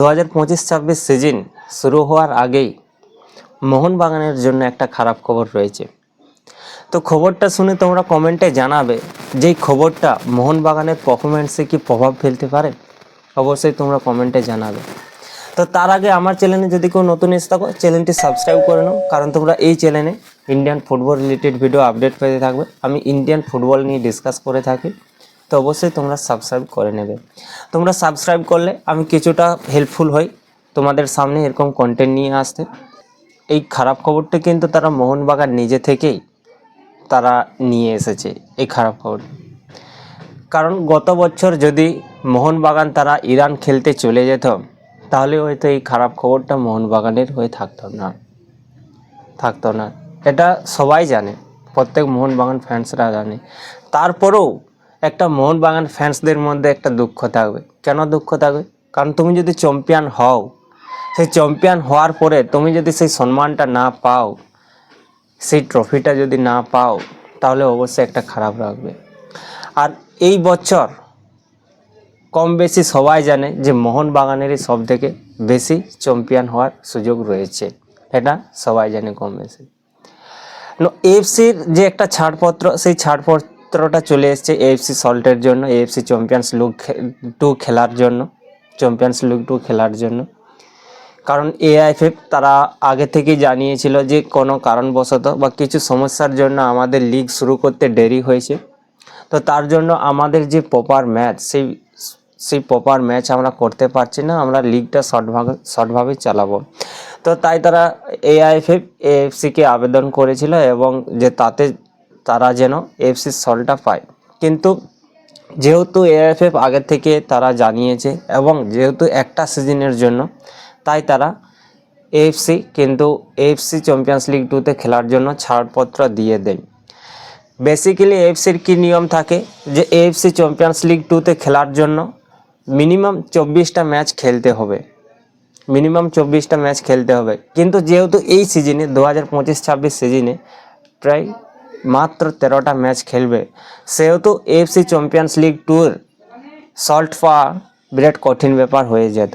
2025-26 season শুরু হওয়ার আগেই মোহনবাগানের জন্য একটা খারাপ খবর রয়েছে। তো খবরটা শুনে তোমরা কমেন্টে জানাবে যে এই খবরটা মোহনবাগানের পারফরম্যান্সে কি প্রভাব ফেলতে পারে। অবশ্যই তোমরা কমেন্টে জানাবে। তো তার আগে আমার চ্যানেলে যদি কেউ নতুন এসে থাকো, চ্যানেলটি সাবস্ক্রাইব করে নাও, কারণ তোমরা এই চ্যানেলে Indian football related video update পেতে থাকবে। আমি ইন্ডিয়ান ফুটবল নিয়ে ডিসকাস করে থাকি, তো অবশ্যই তোমরা সাবস্ক্রাইব করে নেবে। তোমরা সাবস্ক্রাইব করলে আমি কিছুটা হেল্পফুল হই তোমাদের সামনে এরকম কন্টেন্ট নিয়ে আসতে। এই খারাপ খবরটা কিন্তু তারা মোহনবাগান নিজে থেকেই তারা নিয়ে এসেছে এই খারাপ খবর। কারণ গত বছর যদি মোহনবাগান তারা ইরান খেলতে চলে যেত, তাহলে হয়তো এই খারাপ খবরটা মোহনবাগানের হয়ে থাকতো না। এটা সবাই জানে, প্রত্যেক মোহনবাগান ফ্যান্সরা জানে। তারপরেও একটা মোহনবাগান ফ্যান্সদের মধ্যে একটা দুঃখ থাকবে। কেন দুঃখ থাকবে? কারণ তুমি যদি চ্যাম্পিয়ন হও, সেই চ্যাম্পিয়ন হওয়ার পরে তুমি যদি সেই সম্মানটা না পাও, সেই ট্রফিটা যদি না পাও, তাহলে অবশ্যই একটা খারাপ লাগবে। আর এই বছর কম বেশি সবাই জানে যে মোহনবাগানেরই সব থেকে বেশি চ্যাম্পিয়ন হওয়ার সুযোগ রয়েছে, এটা সবাই জানে কম বেশি। এএফসির যে একটা ছাড়পত্র, সেই ছাড়পত্রটা চলে এসেছে এএফসি সল্টের জন্য, এএফসি চ্যাম্পিয়ন্স লিগ 2 খেলার জন্য। কারণ এআইএফএফ তারা আগে থেকেই জানিয়েছিল যে কোনো কারণবশত বা কিছু সমস্যার জন্য আমাদের লিগ শুরু করতে দেরি হয়েছে। তো তার জন্য আমাদের যে প্রপার ম্যাচ, সেই প্রপার ম্যাচ আমরা করতে পারছি না, আমরা লিগটা শর্টভাবে চালাবো। তো তাই তারা এএফসিকে আবেদন করেছিল এবং যে তাতে তারা যেন এএফসি সল্টটা পায়। কিন্তু যেহেতু এআইএফএফ আগে থেকে তারা জানিয়েছে এবং যেহেতু একটা সিজনের জন্য, তাই তারা এএফসি চ্যাম্পিয়ন্স লিগ 2তে খেলার জন্য ছাড়পত্র দিয়ে দেয়। বেসিক্যালি এএফসির কী নিয়ম থাকে যে এএফসি চ্যাম্পিয়ন্স লিগ 2তে খেলার জন্য মিনিমাম 24টা ম্যাচ খেলতে হবে। কিন্তু যেহেতু এই সিজনে 2025-26 সিজনে প্রায় মাত্র 13টা ম্যাচ খেলবে, সেহেতু এএফসি চ্যাম্পিয়ন্স লিগ 2-এর সল্ট পাওয়া বিরাট কঠিন ব্যাপার হয়ে যেত।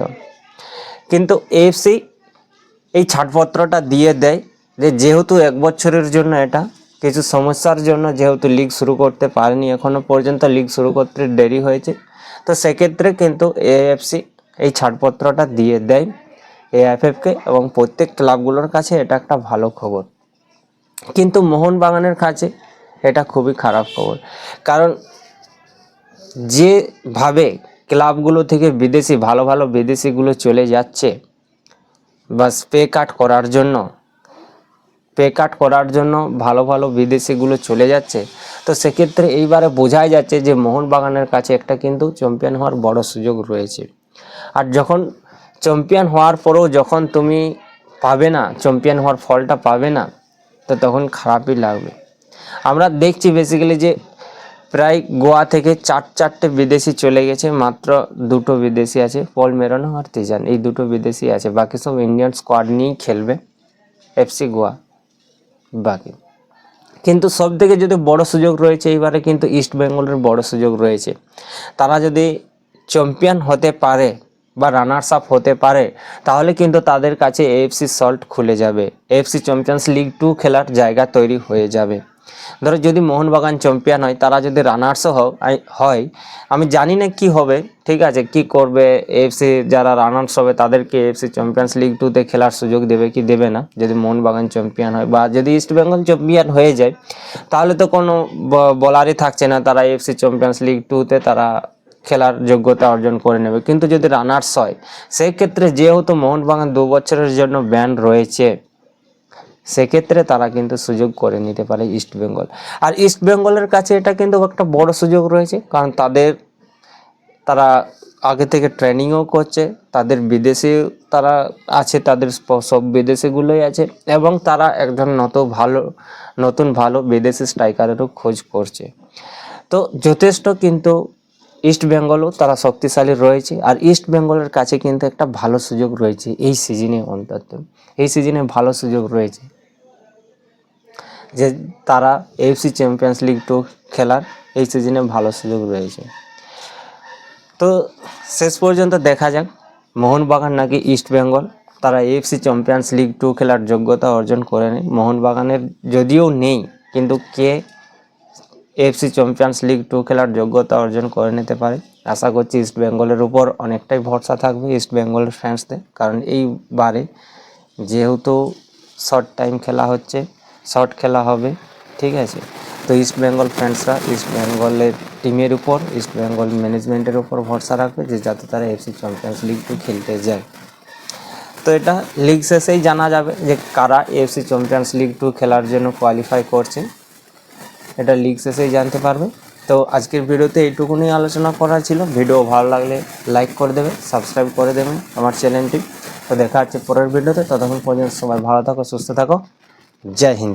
কিন্তু এএফসি এই ছাড়পত্রটা দিয়ে দেয় যে যেহেতু এক বছরের জন্য, এটা কিছু সমস্যার জন্য যেহেতু লিগ শুরু করতে পারেনি, এখনও পর্যন্ত লিগ শুরু করতে দেরি হয়েছে, তো সেক্ষেত্রে কিন্তু এএফসি এই ছাড়পত্রটা দিয়ে দেয় এআইএফএফকে, এবং প্রত্যেক ক্লাবগুলোর কাছে এটা একটা ভালো খবর। কিন্তু মোহনবাগানের কাছে এটা খুবই খারাপ খবর। কারণ যেভাবে ক্লাবগুলো থেকে ভালো ভালো বিদেশিগুলো চলে যাচ্ছে বাস পে কাট করার জন্য ভালো ভালো বিদেশিগুলো চলে যাচ্ছে, তো সেক্ষেত্রে এইবারে বোঝাই যাচ্ছে যে মোহনবাগানের কাছে একটা কিন্তু চ্যাম্পিয়ন হওয়ার বড় সুযোগ রয়েছে। আর যখন চ্যাম্পিয়ন হওয়ার পরেও যখন তুমি পাবে না, চ্যাম্পিয়ন হওয়ার ফলটা পাবে না, তো তখন খারাপই লাগবে। আমরা দেখছি বেসিক্যালি যে প্রায় গোয়া থেকে চারটে বিদেশি চলে গেছে, মাত্র 2টো বিদেশি আছে, পল মেরনো আর তিজান, এই 2টো বিদেশি আছে, বাকি সব ইন্ডিয়ান স্কোয়াড নিয়েই খেলবে এফসি গোয়া বাকি। কিন্তু সব থেকে যদি বড় সুযোগ রয়েছে এইবারে, কিন্তু ইস্ট বেঙ্গলের বড় সুযোগ রয়েছে। তারা যদি চ্যাম্পিয়ন হতে পারে বা রানার্স আপ হতে পারে, তাহলে কিন্তু তাদের কাছে এএফসি সল্ট খুলে যাবে, এএফসি চ্যাম্পিয়ন্স লিগ 2 খেলার জায়গা তৈরি হয়ে যাবে। ধরো যদি মোহনবাগান চ্যাম্পিয়ন হয়, তারা যদি রানার্সও হয়, আমি জানি না কি হবে, ঠিক আছে, কি করবে এএফসি, যারা রানার্স হবে তাদেরকে এএফসি চ্যাম্পিয়ন্স লিগ 2তে খেলার সুযোগ দেবে কি দেবে না। যদি মোহনবাগান চ্যাম্পিয়ন হয় বা যদি ইস্ট বেঙ্গল চ্যাম্পিয়ন হয়ে যায়, তাহলে তো কোনো বলারই থাকছে না, তারা এএফসি চ্যাম্পিয়ন্স লিগ 2তে তারা খেলার যোগ্যতা অর্জন করে নেবে। কিন্তু যদি রানার্স হয়, সেই ক্ষেত্রে যেহেতু মোহনবাগান 2 বছরের জন্য ব্যান রয়েছে, সেক্ষেত্রে তারা কিন্তু সুযোগ করে নিতে পারে ইস্ট বেঙ্গল। আর ইস্ট বেঙ্গলের কাছে এটা কিন্তু একটা বড় সুযোগ রয়েছে, কারণ তারা আগে থেকে ট্রেনিংও করছে, তাদের বিদেশি তারা আছে, তাদের সব বিদেশিগুলোই আছে, এবং তারা একজন নতুন ভালো বিদেশি স্ট্রাইকারেরও খোঁজ করছে। তো যথেষ্ট কিন্তু ইস্ট বেঙ্গলও তারা শক্তিশালী রয়েছে। আর ইস্ট বেঙ্গলের কাছে কিন্তু একটা ভালো সুযোগ রয়েছে এই সিজনে, অন্তত এই সিজনে ভালো সুযোগ রয়েছে যে তারা এএফসি চ্যাম্পিয়ন্স লিগ 2 খেলার এই সিজনে ভালো সুযোগ রয়েছে। তো শেষ পর্যন্ত দেখা যাক মোহনবাগান নাকি ইস্ট বেঙ্গল তারা এএফসি চ্যাম্পিয়ন্স লিগ 2 খেলার যোগ্যতা অর্জন করে নেয়। মোহনবাগানের যদিও নেই, কিন্তু কে এএফসি চ্যাম্পিয়ন্স লিগ 2 খেলার যোগ্যতা অর্জন করে নিতে পারে। আশা করছি ইস্ট বেঙ্গলের উপর অনেকটাই ভরসা থাকবে ইস্ট বেঙ্গলের ফ্যান্সদের, কারণ এইবারে যেহেতু শর্ট টাইম খেলা হচ্ছে, শর্ট খেলা হবে, ঠিক আছে। তো ইস্ট বেঙ্গল ফ্যান্সরা ইস্ট বেঙ্গলের টিমের উপর, ইস্ট বেঙ্গল ম্যানেজমেন্টের উপর ভরসা রাখবে যে যাতে তারা এএফসি চ্যাম্পিয়ন্স লিগ 2 খেলতে যায়। তো এটা লিগ শেষেই জানা যাবে যে কারা এএফসি চ্যাম্পিয়ন্স লিগ 2 খেলার জন্য কোয়ালিফাই করছে, এটা লিগ শেষেই জানতে পারবে। তো আজকের ভিডিওতে এইটুকুনি আলোচনা করা ছিল। ভিডিও ভালো লাগলে লাইক করে দেবে, সাবস্ক্রাইব করে দেবেন আমার চ্যানেলটি। তো দেখা হচ্ছে পরের ভিডিওতে, ততক্ষণ পর্যন্ত সবাই ভালো থাকো, সুস্থ থাকো, জয় হিন্দ।